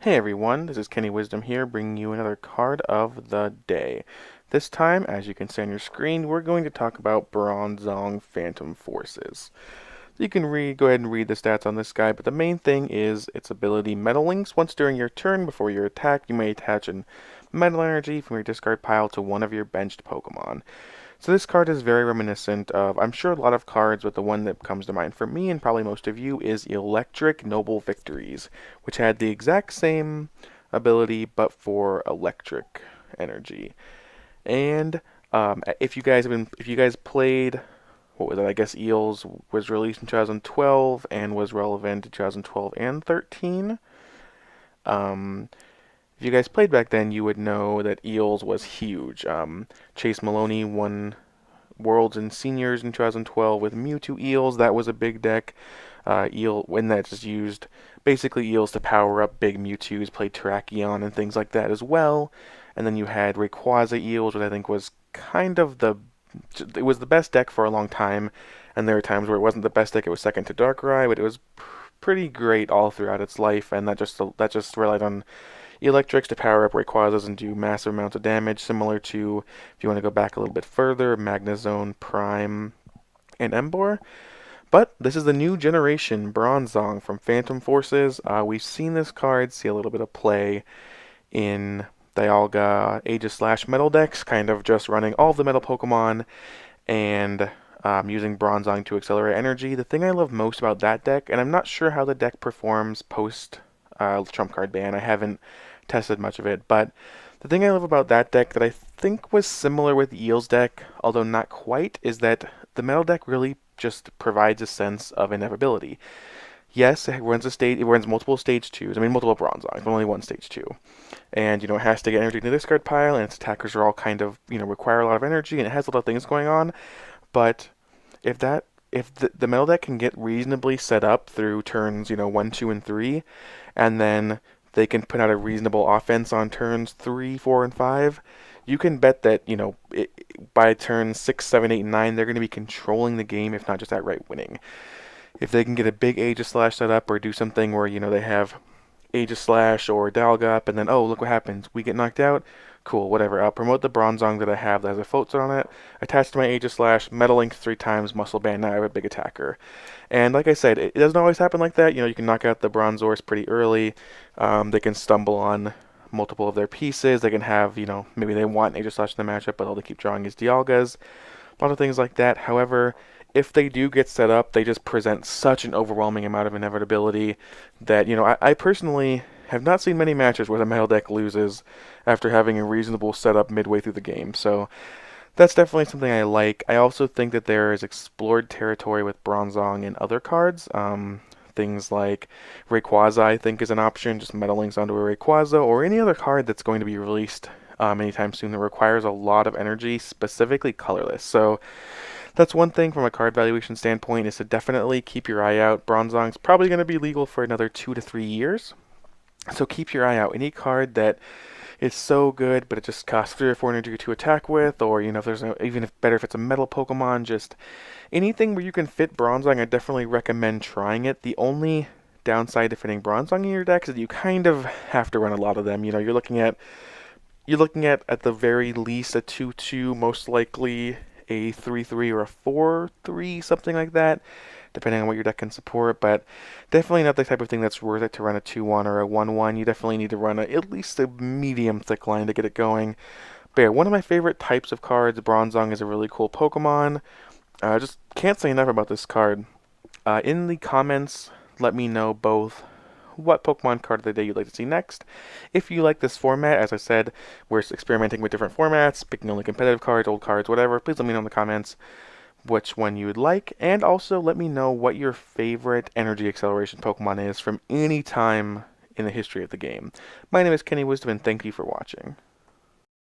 Hey everyone, this is Kenny Wisdom here, bringing you another card of the day. This time, as you can see on your screen, we're going to talk about Bronzong Phantom Forces. You can go ahead and read the stats on this guy, but the main thing is its ability Metal Links. Once during your turn, before your attack, you may attach a Metal Energy from your discard pile to one of your benched Pokemon. So this card is very reminiscent of, I'm sure, a lot of cards, but the one that comes to mind for me and probably most of you is Electric Noble Victories, which had the exact same ability but for electric energy. And if you guys played, what was it? I guess Eels was released in 2012 and was relevant in 2012 and 13. Um, if you guys played back then, you would know that Eels was huge. Chase Maloney won Worlds and Seniors in 2012 with Mewtwo Eels. That was a big deck. When that's just used basically Eels to power up big Mewtwo's, play Terrakion and things like that as well. And then you had Rayquaza Eels, which I think was kind of it was the best deck for a long time. And there were times where it wasn't the best deck; it was second to Darkrai, but it was pretty great all throughout its life. And that just relied on electrics to power up Rayquazas and do massive amounts of damage, similar to, if you want to go back a little bit further, Magnezone, Prime, and Emboar. But this is the new generation Bronzong from Phantom Forces. We've seen this card see a little bit of play in Dialga Aegis Slash Metal decks, kind of just running all of the Metal Pokemon and using Bronzong to accelerate energy. The thing I love most about that deck, and I'm not sure how the deck performs post Trump card ban, I haven't tested much of it, but the thing I love about that deck that I think was similar with Eel's deck, although not quite, is that the Metal deck really just provides a sense of inevitability. Yes, it runs multiple stage twos. I mean, multiple Bronzongs, but only one stage two. And it has to get energy in the discard pile, and its attackers are all kind of require a lot of energy, and it has a lot of things going on. But if the Metal deck can get reasonably set up through turns, 1, 2, and 3, and then they can put out a reasonable offense on turns 3, 4, and 5, you can bet that, by turns 6, 7, 8, and 9, they're going to be controlling the game, if not just outright winning. If they can get a big Aegis Slash set up or do something where, they have Aegis Slash or Dialga up, and then, oh, look what happens. We get knocked out. Cool, whatever. I'll promote the Bronzong that I have that has a float zone on it, attach to my Aegis Slash, Metal Link 3 times, Muscle Band, now I have a big attacker. And like I said, it doesn't always happen like that. You can knock out the Bronzors pretty early. They can stumble on multiple of their pieces. They can have, maybe they want Aegis Slash in the matchup, but all they keep drawing is Dialgas. A lot of things like that. However, if they do get set up, they just present such an overwhelming amount of inevitability that, I personally have not seen many matches where the Metal deck loses after having a reasonable setup midway through the game. So that's definitely something I like. I also think that there is explored territory with Bronzong in other cards. Things like Rayquaza, I think, is an option. Just Metal Links onto a Rayquaza, or any other card that's going to be released anytime soon that requires a lot of energy, specifically colorless. So that's one thing from a card valuation standpoint, is to definitely keep your eye out. Bronzong's probably going to be legal for another 2 to 3 years. So keep your eye out. Any card that is so good, but it just costs 3 or 4 energy to attack with, or if there's even if better if it's a metal Pokemon, just anything where you can fit Bronzong, I definitely recommend trying it. The only downside to fitting Bronzong in your deck is that you kind of have to run a lot of them. You're looking at the very least a 2/2, most likely a 3/3 or a 4/3, something like that, depending on what your deck can support. But definitely not the type of thing that's worth it to run a 2/1 or a 1/1. You definitely need to run at least a medium thick line to get it going. But yeah, one of my favorite types of cards. Bronzong is a really cool Pokemon. Just can't say enough about this card. In the comments, let me know both what Pokemon card of the day you'd like to see next. If you like this format, as I said, we're experimenting with different formats, picking only competitive cards, old cards, whatever. Please let me know in the comments which one you would like, and also let me know what your favorite energy acceleration Pokemon is from any time in the history of the game. My name is Kenny Wisdom, and thank you for watching.